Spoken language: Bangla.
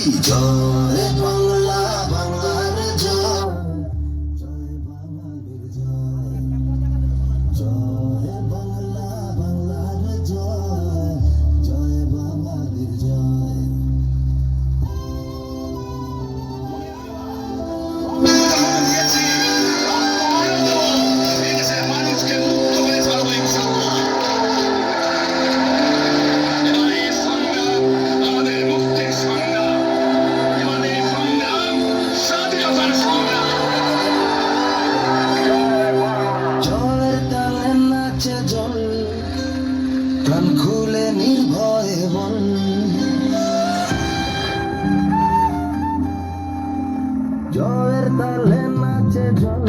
জয় বাংলা, বাংলার জয়, জয় বাঙালির জয়, জয় বাংলা, বাংলার জয়, জয় বাঙালির জয়। প্রাণ খুলে নির্ভয়ে বল, জয়ের তালে নাচে জল।